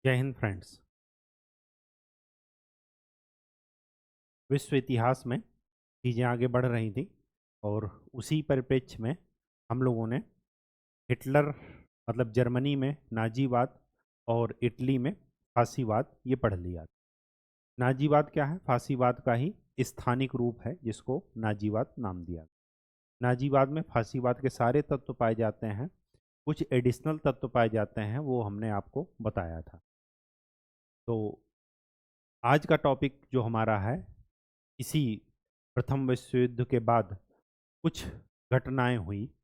जय हिंद फ्रेंड्स। विश्व इतिहास में चीज़ें आगे बढ़ रही थी और उसी परिप्रेक्ष्य में हम लोगों ने हिटलर मतलब जर्मनी में नाजीवाद और इटली में फांसीवाद ये पढ़ लिया। नाजीवाद क्या है? फांसीवाद का ही स्थानिक रूप है जिसको नाजीवाद नाम दिया। नाजीवाद में फांसीवाद के सारे तत्व पाए जाते हैं, कुछ एडिशनल तत्व पाए जाते हैं, वो हमने आपको बताया था। तो आज का टॉपिक जो हमारा है, इसी प्रथम विश्व युद्ध के बाद कुछ घटनाएं हुई,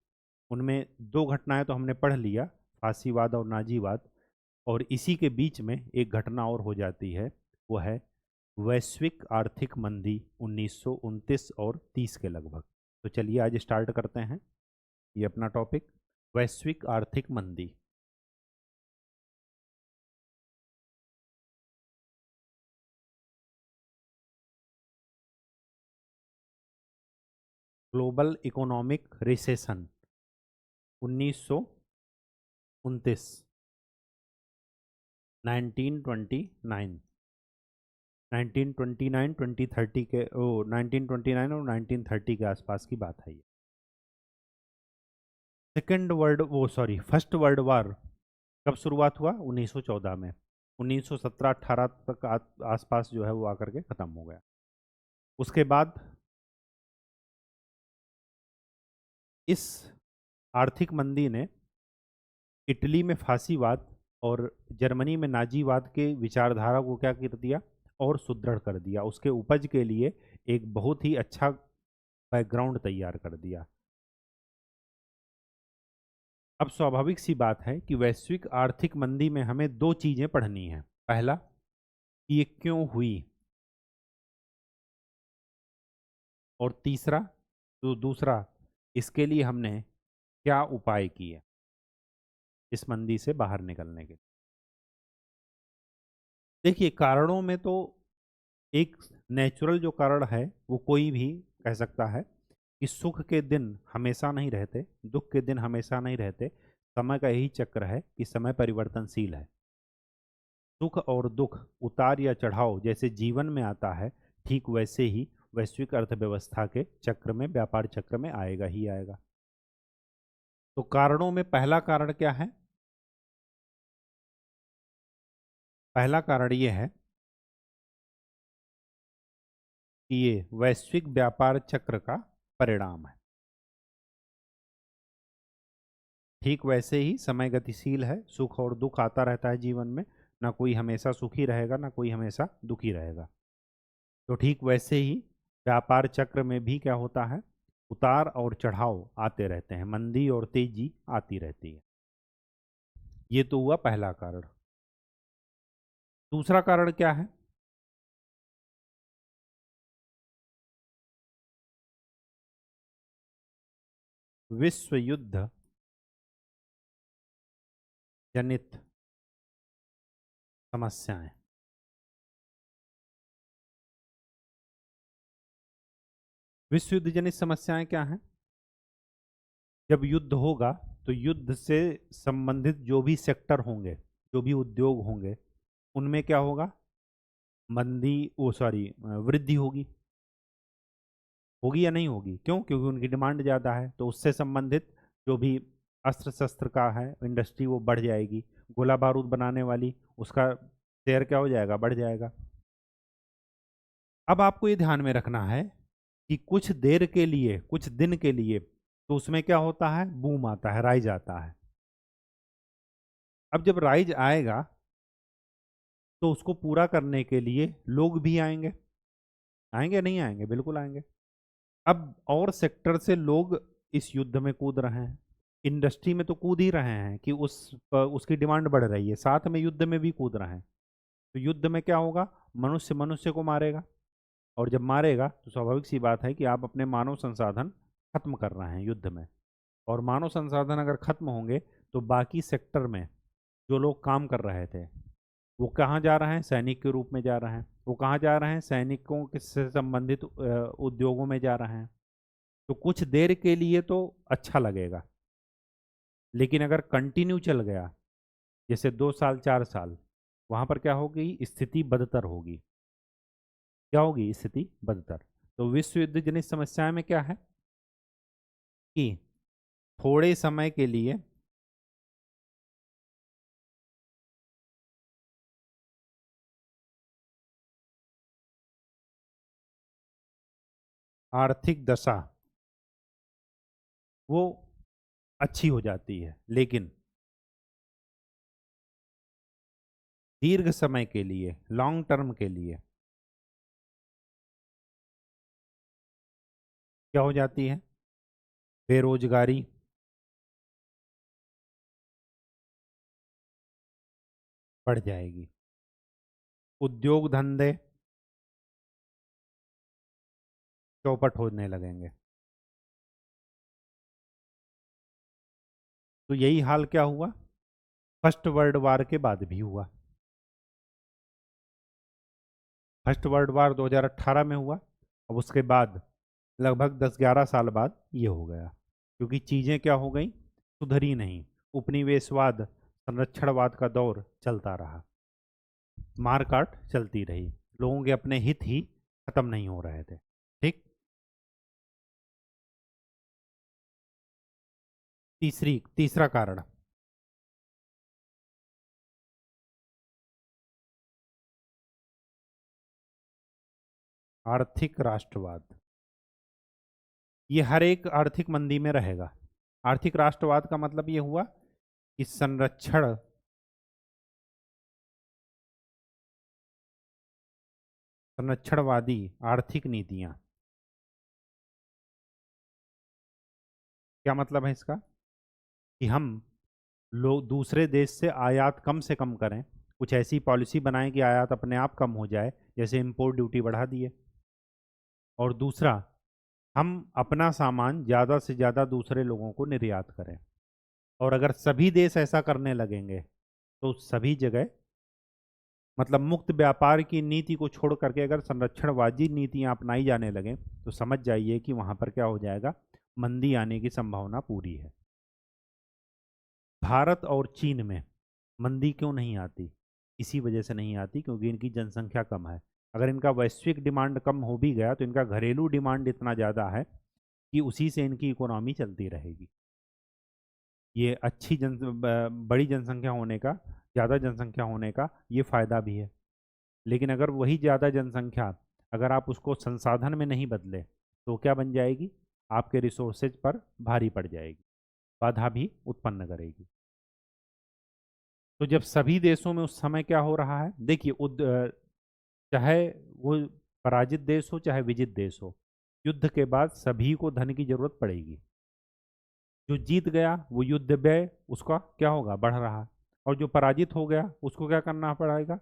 उनमें दो घटनाएं तो हमने पढ़ लिया, फांसीवाद और नाजीवाद। और इसी के बीच में एक घटना और हो जाती है, वो है वैश्विक आर्थिक मंदी 1929 और 30 के लगभग। तो चलिए आज स्टार्ट करते हैं ये अपना टॉपिक, वैश्विक आर्थिक मंदी। ग्लोबल इकोनॉमिक रिसेशन 1929, 1929, 1929 2030 के 1929 और 1930 के आसपास की बात है ये। फर्स्ट वर्ल्ड वार कब शुरुआत हुआ? 1914 में। 1917-18 तक आसपास जो है वो आकर के खत्म हो गया। उसके बाद इस आर्थिक मंदी ने इटली में फांसीवाद और जर्मनी में नाजीवाद के विचारधारा को क्या कर दिया और सुदृढ़ कर दिया, उसके उपज के लिए एक बहुत ही अच्छा बैकग्राउंड तैयार कर दिया। अब स्वाभाविक सी बात है कि वैश्विक आर्थिक मंदी में हमें दो चीजें पढ़नी है। पहला कि ये क्यों हुई, और तीसरा तो दूसरा इसके लिए हमने क्या उपाय किए इस मंदी से बाहर निकलने के। देखिए, कारणों में तो एक नेचुरल जो कारण है वो कोई भी कह सकता है कि सुख के दिन हमेशा नहीं रहते, दुख के दिन हमेशा नहीं रहते। समय का यही चक्र है कि समय परिवर्तनशील है। सुख और दुख, उतार या चढ़ाव जैसे जीवन में आता है, ठीक वैसे ही वैश्विक अर्थव्यवस्था के चक्र में, व्यापार चक्र में आएगा ही आएगा। तो कारणों में पहला कारण क्या है? पहला कारण ये है कि ये वैश्विक व्यापार चक्र का परिणाम है। ठीक वैसे ही समय गतिशील है, सुख और दुख आता रहता है जीवन में, ना कोई हमेशा सुखी रहेगा ना कोई हमेशा दुखी रहेगा। तो ठीक वैसे ही व्यापार चक्र में भी क्या होता है, उतार और चढ़ाव आते रहते हैं, मंदी और तेजी आती रहती है। ये तो हुआ पहला कारण। दूसरा कारण क्या है? विश्व युद्ध जनित समस्याएं। विश्व युद्ध जनित समस्याएं क्या हैं? जब युद्ध होगा तो युद्ध से संबंधित जो भी सेक्टर होंगे, जो भी उद्योग होंगे, उनमें क्या होगा? मंदी, ओ सॉरी, वृद्धि होगी। होगी या नहीं होगी? क्यों? क्योंकि उनकी डिमांड ज़्यादा है, तो उससे संबंधित जो भी अस्त्र शस्त्र का है इंडस्ट्री वो बढ़ जाएगी। गोला बारूद बनाने वाली, उसका शेयर क्या हो जाएगा? बढ़ जाएगा। अब आपको ये ध्यान में रखना है कि कुछ देर के लिए, कुछ दिन के लिए तो उसमें क्या होता है? बूम आता है, राइज आता है। अब जब राइज आएगा तो उसको पूरा करने के लिए लोग भी आएंगे। आएंगे नहीं आएंगे? बिल्कुल आएंगे। अब और सेक्टर से लोग इस युद्ध में कूद रहे हैं, इंडस्ट्री में तो कूद ही रहे हैं कि उसकी डिमांड बढ़ रही है, साथ में युद्ध में भी कूद रहे हैं। तो युद्ध में क्या होगा? मनुष्य मनुष्य को मारेगा, और जब मारेगा तो स्वाभाविक सी बात है कि आप अपने मानव संसाधन खत्म कर रहे हैं युद्ध में। और मानव संसाधन अगर खत्म होंगे तो बाकी सेक्टर में जो लोग काम कर रहे थे वो कहाँ जा रहे हैं? सैनिक के रूप में जा रहे हैं। वो कहाँ जा रहे हैं? सैनिकों के से संबंधित उद्योगों में जा रहे हैं। तो कुछ देर के लिए तो अच्छा लगेगा, लेकिन अगर कंटिन्यू चल गया, जैसे 2 साल 4 साल, वहाँ पर क्या होगी, स्थिति बदतर होगी। क्या होगी, स्थिति बदतर। तो विश्व युद्ध जनित समस्या में क्या है कि थोड़े समय के लिए आर्थिक दशा वो अच्छी हो जाती है, लेकिन दीर्घ समय के लिए, लॉन्ग टर्म के लिए क्या हो जाती है, बेरोजगारी, बढ़ जाएगी, उद्योग धंधे चौपट होने लगेंगे। तो यही हाल क्या हुआ, फर्स्ट वर्ल्ड वार के बाद भी हुआ। फर्स्ट वर्ल्ड वार 2018 में हुआ, अब उसके बाद लगभग 10-11 साल बाद ये हो गया, क्योंकि चीज़ें क्या हो गई, सुधरी नहीं। उपनिवेशवाद, संरक्षणवाद का दौर चलता रहा, मारकाट चलती रही, लोगों के अपने हित ही खत्म नहीं हो रहे थे। ठीक। तीसरा कारण, आर्थिक राष्ट्रवाद। ये हर एक आर्थिक मंदी में रहेगा। आर्थिक राष्ट्रवाद का मतलब ये हुआ कि संरक्षणवादी आर्थिक नीतियां। क्या मतलब है इसका, कि हम लोग दूसरे देश से कम करें, कुछ ऐसी पॉलिसी बनाएं कि आयात अपने आप कम हो जाए, जैसे इंपोर्ट ड्यूटी बढ़ा दिए। और दूसरा, हम अपना सामान ज़्यादा से ज़्यादा दूसरे लोगों को निर्यात करें। और अगर सभी देश ऐसा करने लगेंगे तो सभी जगह, मतलब मुक्त व्यापार की नीति को छोड़ करके अगर संरक्षणवादी नीतियां अपनाई जाने लगें, तो समझ जाइए कि वहां पर क्या हो जाएगा, मंदी आने की संभावना पूरी है। भारत और चीन में मंदी क्यों नहीं आती, इसी वजह से नहीं आती क्योंकि इनकी जनसंख्या कम है। अगर इनका वैश्विक डिमांड कम हो भी गया तो इनका घरेलू डिमांड इतना ज़्यादा है कि उसी से इनकी इकोनॉमी चलती रहेगी। ये बड़ी जनसंख्या होने का, ज़्यादा जनसंख्या होने का ये फ़ायदा भी है। लेकिन अगर वही ज़्यादा जनसंख्या, अगर आप उसको संसाधन में नहीं बदले, तो क्या बन जाएगी, आपके रिसोर्सेज पर भारी पड़ जाएगी, बाधा भी उत्पन्न करेगी। तो जब सभी देशों में उस समय क्या हो रहा है, देखिए चाहे वो पराजित देश हो चाहे विजित देश हो, युद्ध के बाद सभी को धन की जरूरत पड़ेगी। जो जीत गया वो युद्ध व्यय उसका क्या होगा, बढ़ रहा। और जो पराजित हो गया उसको क्या करना पड़ेगा,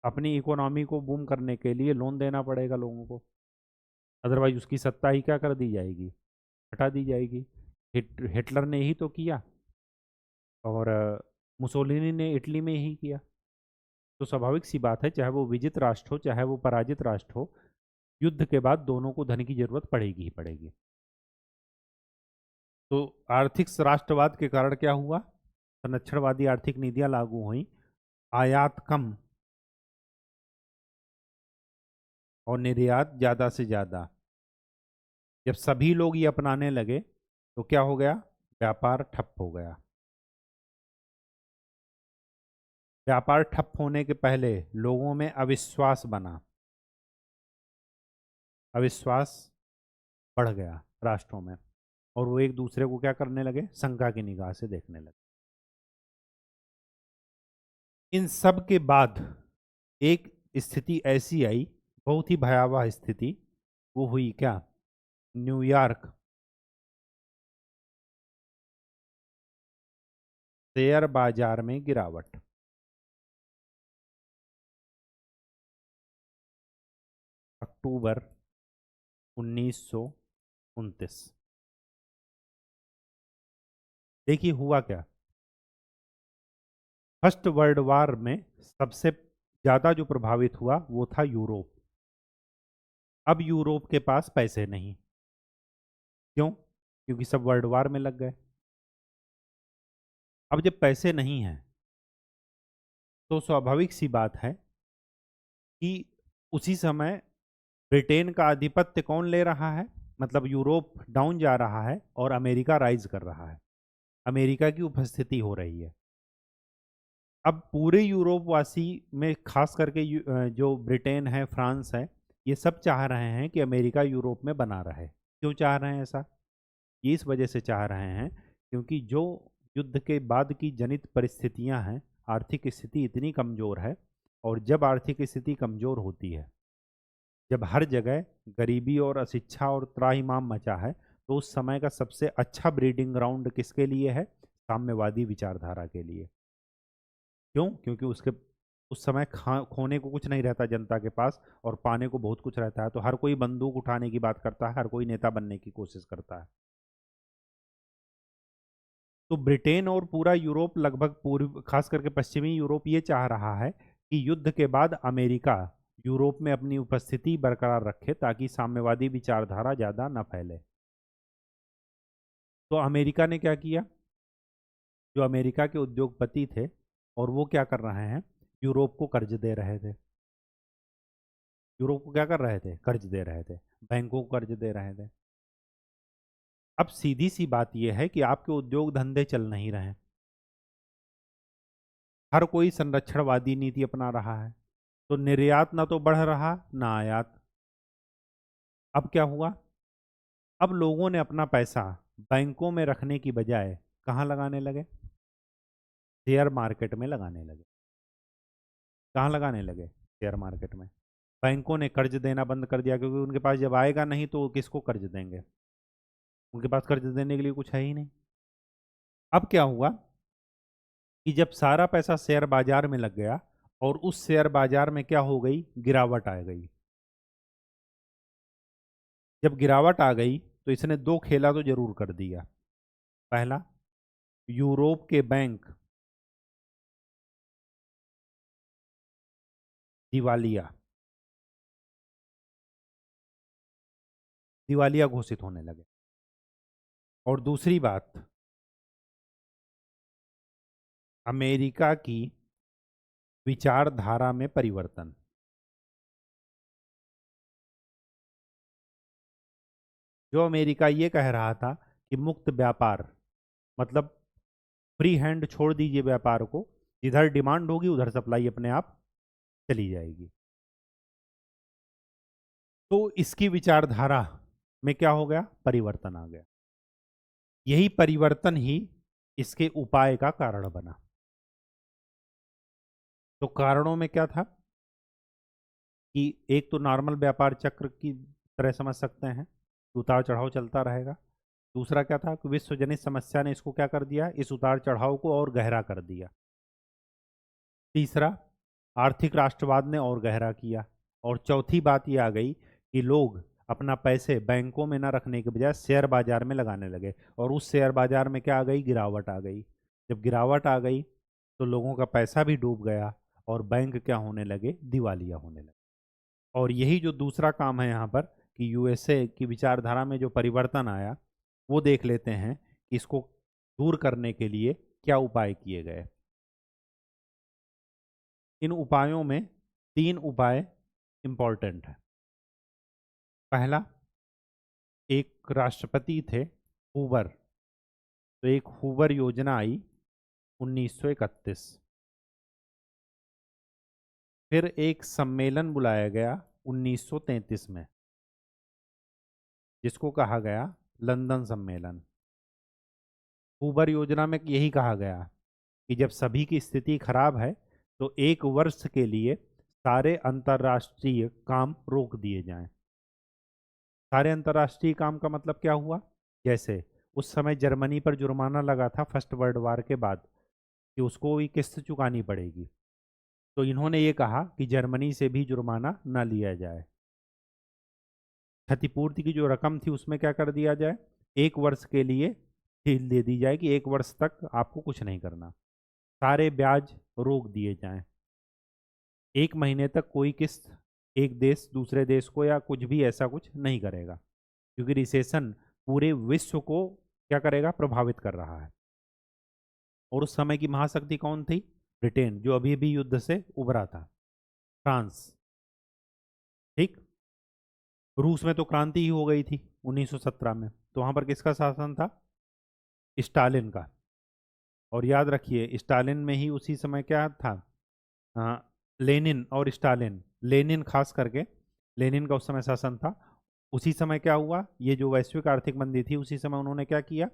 अपनी इकोनॉमी को बूम करने के लिए लोन देना पड़ेगा लोगों को, अदरवाइज उसकी सत्ता ही क्या कर दी जाएगी, हटा दी जाएगी। हिटलर ने ही तो किया, और मुसोलिनी ने इटली में ही किया। तो स्वाभाविक सी बात है, चाहे वो विजित राष्ट्र हो चाहे वो पराजित राष्ट्र हो, युद्ध के बाद दोनों को धन की जरूरत पड़ेगी ही पड़ेगी। तो आर्थिक राष्ट्रवाद के कारण क्या हुआ, संरक्षणवादी आर्थिक नीतियां लागू हुई, आयात कम और निर्यात ज़्यादा से ज़्यादा। जब सभी लोग ये अपनाने लगे तो क्या हो गया, व्यापार ठप हो गया। व्यापार ठप होने के पहले लोगों में अविश्वास बना, अविश्वास बढ़ गया राष्ट्रों में, और वो एक दूसरे को क्या करने लगे, शंका की निगाह से देखने लगे। इन सब के बाद एक स्थिति ऐसी आई, बहुत ही भयावह स्थिति, वो हुई क्या, न्यूयॉर्क शेयर बाजार में गिरावट। अक्टूबर 1929। देखिए हुआ क्या, फर्स्ट वर्ल्ड वार में सबसे ज़्यादा जो प्रभावित हुआ वो था यूरोप। अब यूरोप के पास पैसे नहीं, क्यों, क्योंकि सब वर्ल्ड वार में लग गए। अब जब पैसे नहीं हैं तो स्वाभाविक सी बात है कि उसी समय ब्रिटेन का आधिपत्य कौन ले रहा है, मतलब यूरोप डाउन जा रहा है और अमेरिका राइज कर रहा है, अमेरिका की उपस्थिति हो रही है। अब पूरे यूरोप वासी में खास करके जो ब्रिटेन है, फ्रांस है, ये सब चाह रहे हैं कि अमेरिका यूरोप में बना रहे। क्यों चाह रहे हैं ऐसा? ये इस वजह से चाह रहे हैं क्योंकि जो युद्ध के बाद की जनित परिस्थितियां हैं, आर्थिक स्थिति इतनी कमज़ोर है, और जब आर्थिक स्थिति कमज़ोर होती है, जब हर जगह गरीबी और अशिक्षा और त्राहिमाम मचा है, तो उस समय का सबसे अच्छा ब्रीडिंग ग्राउंड किसके लिए है? साम्यवादी विचारधारा के लिए। क्यों? क्योंकि उसके उस समय खोने को कुछ नहीं रहता जनता के पास, और पाने को बहुत कुछ रहता है। तो हर कोई बंदूक उठाने की बात करता है, हर कोई नेता बनने की कोशिश करता है। तो ब्रिटेन और पूरा यूरोप, लगभग पूर्व खास करके पश्चिमी यूरोप, ये चाह रहा है कि युद्ध के बाद अमेरिका यूरोप में अपनी उपस्थिति बरकरार रखे ताकि साम्यवादी विचारधारा ज़्यादा न फैले। तो अमेरिका ने क्या किया? जो अमेरिका के उद्योगपति थे, और वो क्या कर रहे हैं? यूरोप को कर्ज दे रहे थे। यूरोप को क्या कर रहे थे? कर्ज दे रहे थे, बैंकों को कर्ज दे रहे थे। अब सीधी सी बात यह है कि आपके उद्योग धंधे चल नहीं रहे, हर कोई संरक्षणवादी नीति अपना रहा है, तो निर्यात ना तो बढ़ रहा ना आयात। अब क्या हुआ? अब लोगों ने अपना पैसा बैंकों में रखने की बजाय कहाँ लगाने लगे? शेयर मार्केट में लगाने लगे। कहाँ लगाने लगे? शेयर मार्केट में। बैंकों ने कर्ज देना बंद कर दिया, क्योंकि उनके पास जब आएगा नहीं तो वो किसको कर्ज देंगे? उनके पास कर्ज देने के लिए कुछ है ही नहीं। अब क्या हुआ कि जब सारा पैसा शेयर बाजार में लग गया, और उस शेयर बाजार में क्या हो गई? गिरावट आ गई। जब गिरावट आ गई तो इसने दो खेला तो जरूर कर दिया। पहला, यूरोप के बैंक दिवालिया दिवालिया घोषित होने लगे। और दूसरी बात, अमेरिका की विचारधारा में परिवर्तन। जो अमेरिका ये कह रहा था कि मुक्त व्यापार, मतलब फ्री हैंड छोड़ दीजिए व्यापार को, जिधर डिमांड होगी उधर सप्लाई अपने आप चली जाएगी। तो इसकी विचारधारा में क्या हो गया? परिवर्तन आ गया। यही परिवर्तन ही इसके उपाय का कारण बना। तो कारणों में क्या था कि एक तो नॉर्मल व्यापार चक्र की तरह समझ सकते हैं, उतार चढ़ाव चलता रहेगा। दूसरा क्या था कि विश्व जनित समस्या ने इसको क्या कर दिया? इस उतार चढ़ाव को और गहरा कर दिया। तीसरा, आर्थिक राष्ट्रवाद ने और गहरा किया। और चौथी बात ये आ गई कि लोग अपना पैसे बैंकों में न रखने के बजाय शेयर बाजार में लगाने लगे, और उस शेयर बाजार में क्या आ गई? गिरावट आ गई। जब गिरावट आ गई तो लोगों का पैसा भी डूब गया, और बैंक क्या होने लगे? दिवालिया होने लगे। और यही जो दूसरा काम है यहाँ पर, कि यूएसए की विचारधारा में जो परिवर्तन आया, वो देख लेते हैं कि इसको दूर करने के लिए क्या उपाय किए गए। इन उपायों में तीन उपाय इम्पॉर्टेंट है। पहला, एक राष्ट्रपति थे हूवर, तो एक हूवर योजना आई 1931। फिर एक सम्मेलन बुलाया गया 1933 में, जिसको कहा गया लंदन सम्मेलन। हूवर योजना में यही कहा गया कि जब सभी की स्थिति खराब है तो एक वर्ष के लिए सारे अंतर्राष्ट्रीय काम रोक दिए जाएं। सारे अंतर्राष्ट्रीय काम का मतलब क्या हुआ? जैसे उस समय जर्मनी पर जुर्माना लगा था फर्स्ट वर्ल्ड वार के बाद, कि उसको भी किस्त चुकानी पड़ेगी। तो इन्होंने ये कहा कि जर्मनी से भी जुर्माना न लिया जाए। क्षतिपूर्ति की जो रकम थी उसमें क्या कर दिया जाए? एक वर्ष के लिए ढील दे दी जाए कि एक वर्ष तक आपको कुछ नहीं करना। सारे ब्याज रोक दिए जाएं। एक महीने तक कोई किस्त एक देश दूसरे देश को या कुछ भी ऐसा कुछ नहीं करेगा, क्योंकि रिसेशन पूरे विश्व को क्या करेगा? प्रभावित कर रहा है। और उस समय की महाशक्ति कौन थी? ब्रिटेन जो अभी भी युद्ध से उभरा था, फ्रांस, ठीक। रूस में तो क्रांति ही हो गई थी 1917 में, तो वहां पर किसका शासन था? स्टालिन का। और याद रखिए स्टालिन में ही उसी समय क्या था, लेनिन और स्टालिन, लेनिन खास करके, लेनिन का उस समय शासन था। उसी समय क्या हुआ, ये जो वैश्विक आर्थिक मंदी थी उसी समय उन्होंने क्या किया,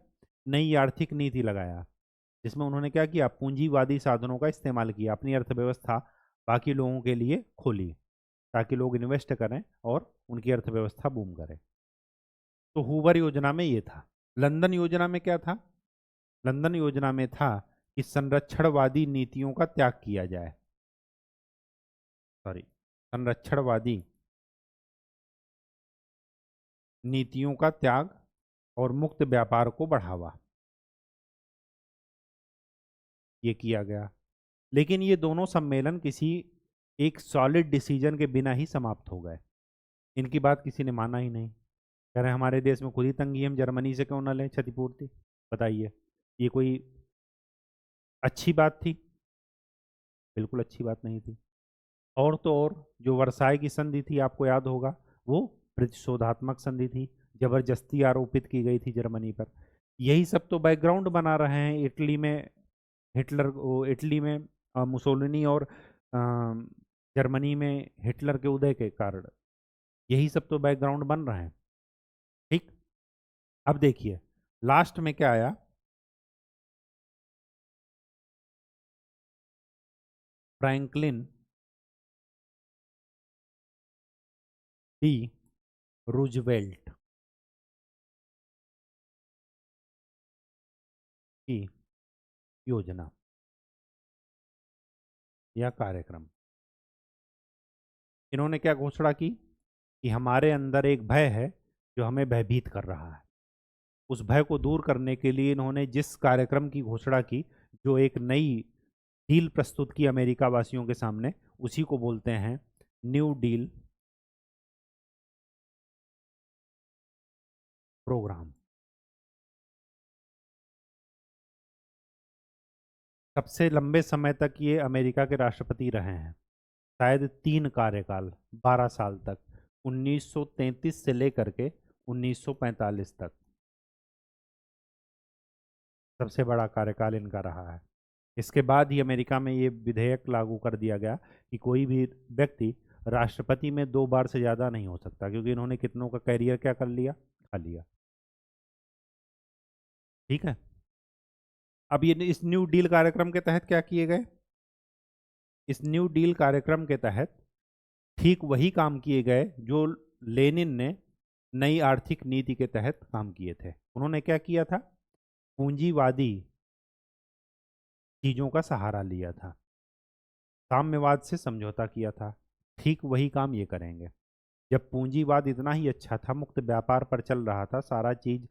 नई आर्थिक नीति लगाया, जिसमें उन्होंने क्या किया, पूंजीवादी साधनों का इस्तेमाल किया, अपनी अर्थव्यवस्था बाकी लोगों के लिए खोली ताकि लोग इन्वेस्ट करें और उनकी अर्थव्यवस्था बूम करे। तो हूवर योजना में ये था। लंदन योजना में क्या था? लंदन योजना में था कि संरक्षणवादी नीतियों का त्याग किया जाए, सॉरी, संरक्षणवादी नीतियों का त्याग और मुक्त व्यापार को बढ़ावा, ये किया गया। लेकिन ये दोनों सम्मेलन किसी एक सॉलिड डिसीजन के बिना ही समाप्त हो गए। इनकी बात किसी ने माना ही नहीं। कह रहे हमारे देश में खुद ही तंगी है, हम जर्मनी से क्यों ना लें क्षतिपूर्ति? बताइए, ये कोई अच्छी बात थी? बिल्कुल अच्छी बात नहीं थी। और तो और जो वर्साई की संधि थी आपको याद होगा, वो प्रतिशोधात्मक संधि थी, जबरदस्ती आरोपित की गई थी जर्मनी पर। यही सब तो बैकग्राउंड बना रहे हैं इटली में, इटली में मुसोलिनी और जर्मनी में हिटलर के उदय के कारण। यही सब तो बैकग्राउंड बन रहे हैं, ठीक। अब देखिए लास्ट में क्या आया, फ्रैंकलिन डी रूजवेल्ट की योजना या कार्यक्रम। इन्होंने क्या घोषणा की कि हमारे अंदर एक भय है जो हमें भयभीत कर रहा है। उस भय को दूर करने के लिए इन्होंने जिस कार्यक्रम की घोषणा की, जो एक नई डील प्रस्तुत की अमेरिका वासियों के सामने, उसी को बोलते हैं न्यू डील प्रोग्राम। सबसे लंबे समय तक ये अमेरिका के राष्ट्रपति रहे हैं, शायद 3 कार्यकाल, 12 साल तक, 1933 से लेकर के 1945 तक सबसे बड़ा कार्यकाल इनका रहा है। इसके बाद ही अमेरिका में ये विधेयक लागू कर दिया गया कि कोई भी व्यक्ति राष्ट्रपति में 2 बार से ज़्यादा नहीं हो सकता, क्योंकि इन्होंने कितनों का करियर क्या कर लिया, खा लिया, ठीक है। अब ये इस न्यू डील कार्यक्रम के तहत क्या किए गए, इस न्यू डील कार्यक्रम के तहत ठीक वही काम किए गए जो लेनिन ने नई आर्थिक नीति के तहत काम किए थे। उन्होंने क्या किया था, पूंजीवादी चीजों का सहारा लिया था, साम्यवाद से समझौता किया था। ठीक वही काम ये करेंगे। जब पूंजीवाद इतना ही अच्छा था, मुक्त व्यापार पर चल रहा था, सारा चीज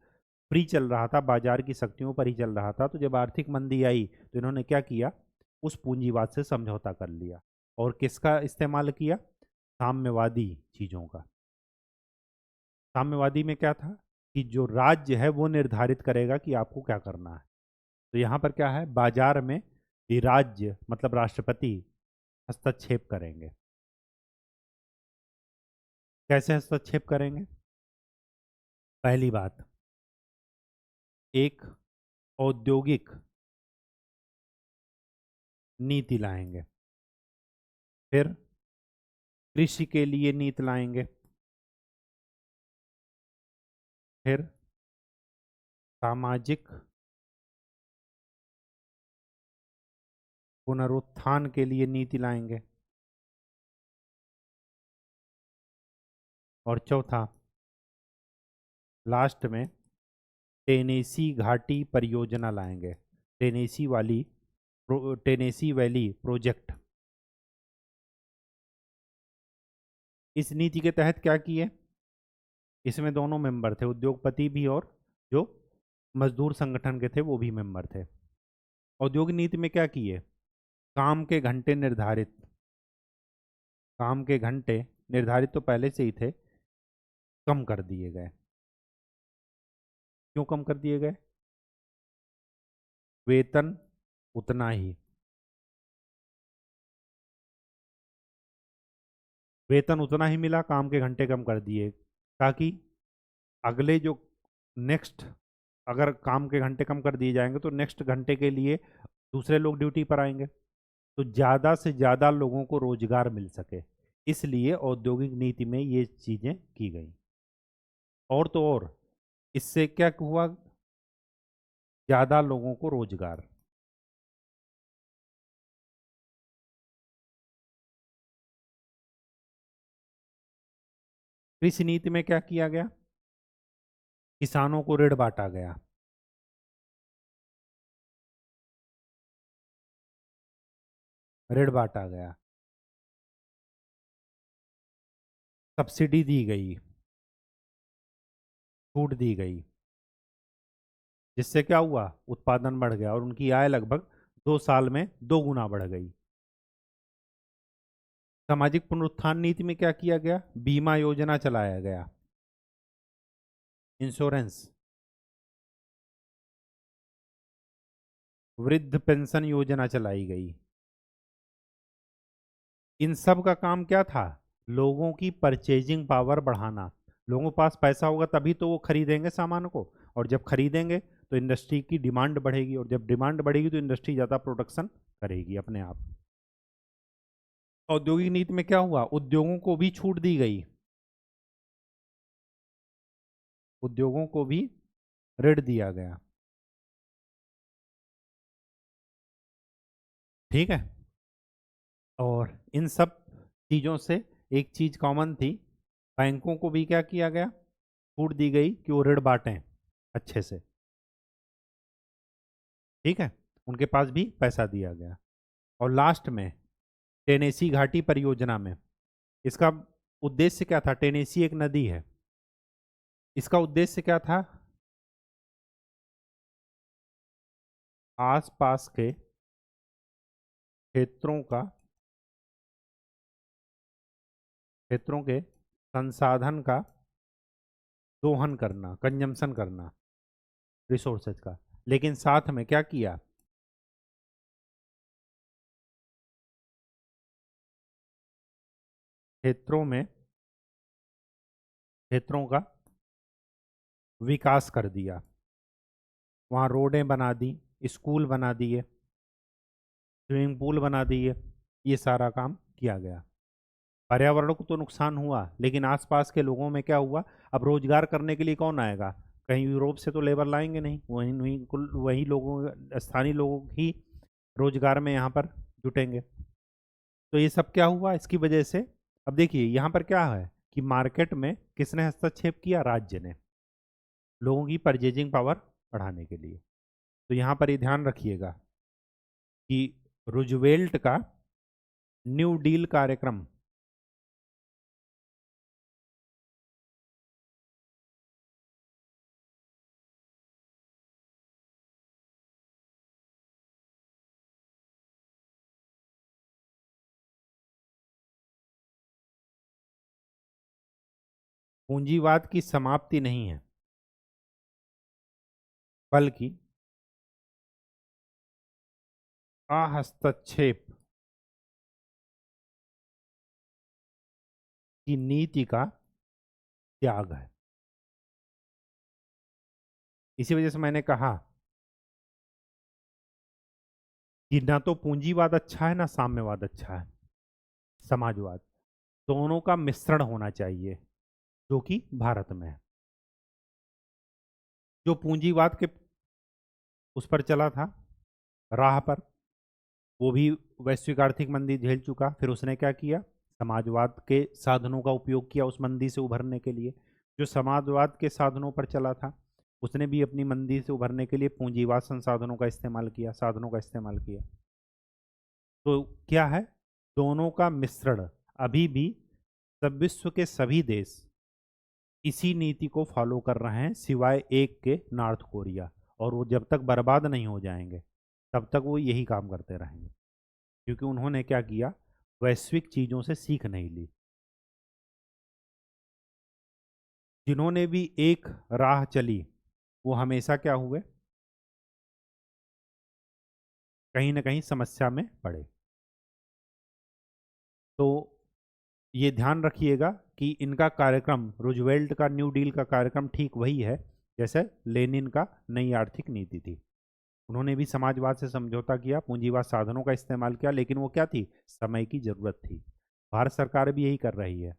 फ्री चल रहा था, बाजार की शक्तियों पर ही चल रहा था, तो जब आर्थिक मंदी आई तो इन्होंने क्या किया, उस पूंजीवाद से समझौता कर लिया। और किसका इस्तेमाल किया, साम्यवादी चीजों का। साम्यवादी में क्या था कि जो राज्य है वो निर्धारित करेगा कि आपको क्या करना है। तो यहाँ पर क्या है, बाजार में राज्य मतलब राष्ट्रपति हस्तक्षेप करेंगे। कैसे हस्तक्षेप करेंगे? पहली बात, एक औद्योगिक नीति लाएंगे, फिर कृषि के लिए नीति लाएंगे, फिर सामाजिक पुनरुत्थान के लिए नीति लाएंगे, और चौथा लास्ट में टेनेसी घाटी परियोजना लाएंगे, टेनेसी वैली प्रोजेक्ट। इस नीति के तहत क्या किए, इसमें दोनों मेंबर थे, उद्योगपति भी और जो मजदूर संगठन के थे वो भी मेंबर थे। औद्योगिक नीति में क्या किए, काम के घंटे निर्धारित, काम के घंटे निर्धारित तो पहले से ही थे, कम कर दिए गए। क्यों कम कर दिए गए? वेतन उतना ही, वेतन उतना ही मिला, काम के घंटे कम कर दिए, ताकि अगले जो नेक्स्ट, अगर काम के घंटे कम कर दिए जाएंगे तो नेक्स्ट घंटे के लिए दूसरे लोग ड्यूटी पर आएंगे, तो ज़्यादा से ज़्यादा लोगों को रोजगार मिल सके, इसलिए औद्योगिक नीति में ये चीज़ें की गई। और तो और इससे क्या हुआ, ज़्यादा लोगों को रोजगार। कृषि नीति में क्या किया गया, किसानों को ऋण बांटा गया, ऋण बांटा गया, सब्सिडी दी गई, छूट दी गई, जिससे क्या हुआ, उत्पादन बढ़ गया और उनकी आय लगभग 2 साल में 2 गुना बढ़ गई। सामाजिक पुनरुत्थान नीति में क्या किया गया, बीमा योजना चलाया गया, इंश्योरेंस, वृद्ध पेंशन योजना चलाई गई। इन सब का काम क्या था, लोगों की परचेजिंग पावर बढ़ाना। लोगों के पास पैसा होगा तभी तो वो खरीदेंगे सामान को, और जब खरीदेंगे तो इंडस्ट्री की डिमांड बढ़ेगी, और जब डिमांड बढ़ेगी तो इंडस्ट्री ज़्यादा प्रोडक्शन करेगी अपने आप। औद्योगिक नीति में क्या हुआ, उद्योगों को भी छूट दी गई, उद्योगों को भी ऋण दिया गया। ठीक है, और इन सब चीज़ों से एक चीज़ कॉमन थी, बैंकों को भी क्या किया गया, छूट दी गई कि वो ऋण बांटें अच्छे से। ठीक है, उनके पास भी पैसा दिया गया। और लास्ट में टेनेसी घाटी परियोजना में, इसका उद्देश्य क्या था, टेनेसी एक नदी है, इसका उद्देश्य क्या था, आसपास के क्षेत्रों का, क्षेत्रों के संसाधन का दोहन करना, कंजम्पशन करना रिसोर्सेज का, लेकिन साथ में क्या किया, क्षेत्रों में, क्षेत्रों का विकास कर दिया, वहाँ रोडें बना दी, स्कूल बना दिए, स्विमिंग पूल बना दिए, ये सारा काम किया गया। पर्यावरण को तो नुकसान हुआ, लेकिन आसपास के लोगों में क्या हुआ, अब रोजगार करने के लिए कौन आएगा, कहीं यूरोप से तो लेबर लाएंगे नहीं, वहीं वहीं वही लोगों, स्थानीय लोग ही रोजगार में यहाँ पर जुटेंगे। तो ये सब क्या हुआ इसकी वजह से। अब देखिए यहाँ पर क्या है कि मार्केट में किसने हस्तक्षेप किया, राज्य ने, लोगों की परचेजिंग पावर बढ़ाने के लिए। तो यहाँ पर ये ध्यान रखिएगा कि रूजवेल्ट का न्यू डील कार्यक्रम, पूंजीवाद की समाप्ति नहीं है, बल्कि हस्तक्षेप की नीति का त्याग है। इसी वजह से मैंने कहा कि ना तो पूंजीवाद अच्छा है ना साम्यवाद अच्छा है, समाजवाद, दोनों का मिश्रण होना चाहिए, जो कि भारत में है। जो पूंजीवाद के उस पर चला था, राह पर, वो भी वैश्विक आर्थिक मंदी झेल चुका, फिर उसने क्या किया, समाजवाद के साधनों का उपयोग किया उस मंदी से उभरने के लिए। जो समाजवाद के साधनों पर चला था, उसने भी अपनी मंदी से उभरने के लिए पूंजीवाद संसाधनों का इस्तेमाल किया, साधनों का इस्तेमाल किया। तो क्या है, दोनों का मिश्रण। अभी भी सब, विश्व के सभी देश इसी नीति को फॉलो कर रहे हैं, सिवाय एक के, नॉर्थ कोरिया, और वो जब तक बर्बाद नहीं हो जाएंगे तब तक वो यही काम करते रहेंगे, क्योंकि उन्होंने क्या किया, वैश्विक चीज़ों से सीख नहीं ली। जिन्होंने भी एक राह चली वो हमेशा क्या हुए, कहीं ना कहीं समस्या में पड़े। तो ये ध्यान रखिएगा कि इनका कार्यक्रम, रूजवेल्ट का न्यू डील का कार्यक्रम ठीक वही है जैसे लेनिन का नई आर्थिक नीति थी। उन्होंने भी समाजवाद से समझौता किया, पूंजीवाद साधनों का इस्तेमाल किया, लेकिन वो क्या थी, समय की जरूरत थी। भारत सरकार भी यही कर रही है।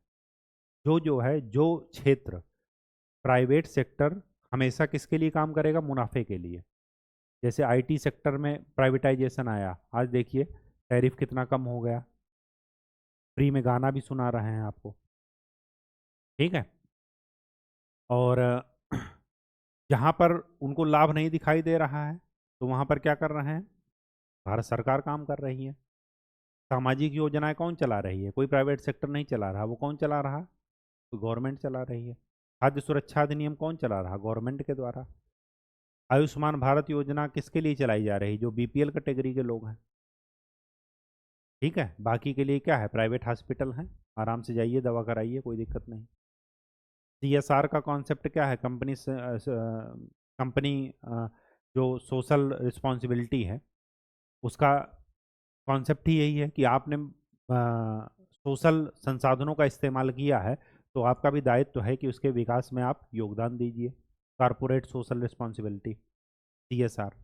जो है जो क्षेत्र, प्राइवेट सेक्टर हमेशा किसके लिए काम करेगा, मुनाफे के लिए। जैसे आईटी सेक्टर में प्राइवेटाइजेशन आया, आज देखिए टैरिफ कितना कम हो गया, फ्री में गाना भी सुना रहे हैं आपको, ठीक है। और जहाँ पर उनको लाभ नहीं दिखाई दे रहा है तो वहाँ पर क्या कर रहे हैं, भारत सरकार काम कर रही है। सामाजिक योजनाएं कौन चला रही है, कोई प्राइवेट सेक्टर नहीं चला रहा, वो कौन चला रहा, तो गवर्नमेंट चला रही है। खाद्य सुरक्षा अधिनियम कौन चला रहा, गवर्नमेंट के द्वारा। आयुष्मान भारत योजना किसके लिए चलाई जा रही, जो बीपीएल कैटेगरी के लोग हैं, ठीक है। बाकी के लिए क्या है, प्राइवेट हॉस्पिटल हैं, आराम से जाइए दवा कराइए, कोई दिक्कत नहीं। सीएसआर का कॉन्सेप्ट क्या है, कंपनी जो सोशल रिस्पॉन्सिबिलिटी है उसका कॉन्सेप्ट ही यही है कि आपने सोशल संसाधनों का इस्तेमाल किया है तो आपका भी दायित्व है कि उसके विकास में आप योगदान दीजिए। Corporate social responsibility, CSR.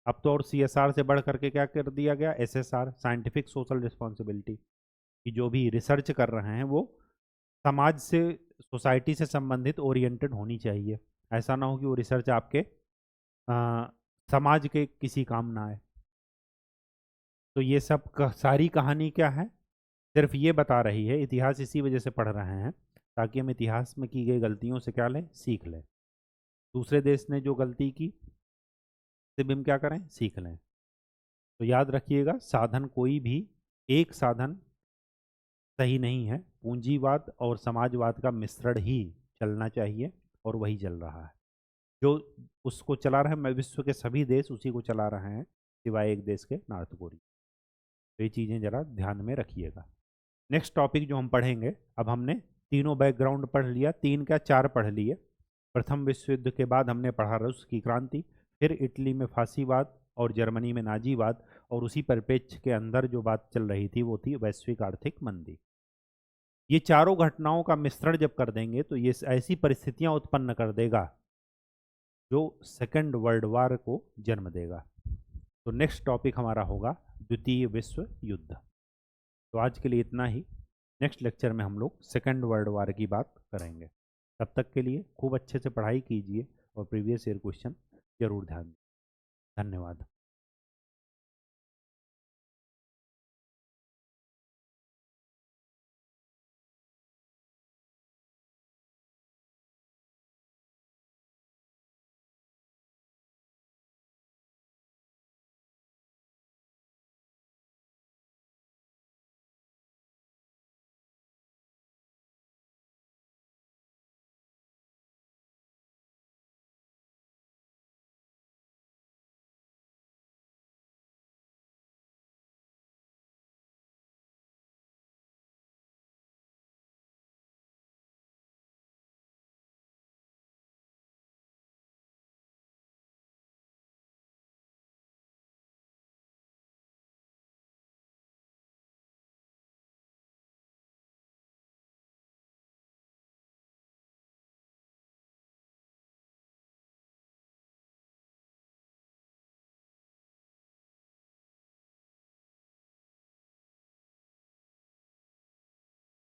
अब तो और सीएसआर से बढ़ करके क्या कर दिया गया, एसएसआर, साइंटिफिक सोशल रिस्पॉन्सिबिलिटी, कि जो भी रिसर्च कर रहे हैं वो समाज से, सोसाइटी से संबंधित ओरिएंटेड होनी चाहिए। ऐसा ना हो कि वो रिसर्च आपके समाज के किसी काम ना आए। तो ये सब सारी कहानी क्या है, सिर्फ ये बता रही है, इतिहास इसी वजह से पढ़ रहे हैं ताकि हम इतिहास में की गई गलतियों से क्या लें, सीख लें। दूसरे देश ने जो गलती की से भी हम क्या करें, सीख लें। तो याद रखिएगा, साधन कोई भी एक साधन सही नहीं है, पूंजीवाद और समाजवाद का मिश्रण ही चलना चाहिए और वही चल रहा है। जो उसको चला रहे हैं, विश्व के सभी देश उसी को चला रहे हैं सिवाय एक देश के, नॉर्थ कोरिया। तो ये चीज़ें ज़रा ध्यान में रखिएगा। नेक्स्ट टॉपिक जो हम पढ़ेंगे, अब हमने तीनों बैकग्राउंड पढ़ लिया, तीन क्या चार पढ़ लिए। प्रथम विश्व युद्ध के बाद हमने पढ़ा रूस की क्रांति, फिर इटली में फांसीवाद और जर्मनी में नाजीवाद, और उसी परिप्रेक्ष्य के अंदर जो बात चल रही थी वो थी वैश्विक आर्थिक मंदी। ये चारों घटनाओं का मिश्रण जब कर देंगे तो ये ऐसी परिस्थितियां उत्पन्न कर देगा जो सेकेंड वर्ल्ड वार को जन्म देगा। तो नेक्स्ट टॉपिक हमारा होगा द्वितीय विश्व युद्ध। तो आज के लिए इतना ही, नेक्स्ट लेक्चर में हम लोग सेकेंड वर्ल्ड वार की बात करेंगे। तब तक के लिए खूब अच्छे से पढ़ाई कीजिए और प्रीवियस ईयर क्वेश्चन जरूर ध्यान दें। धन्यवाद।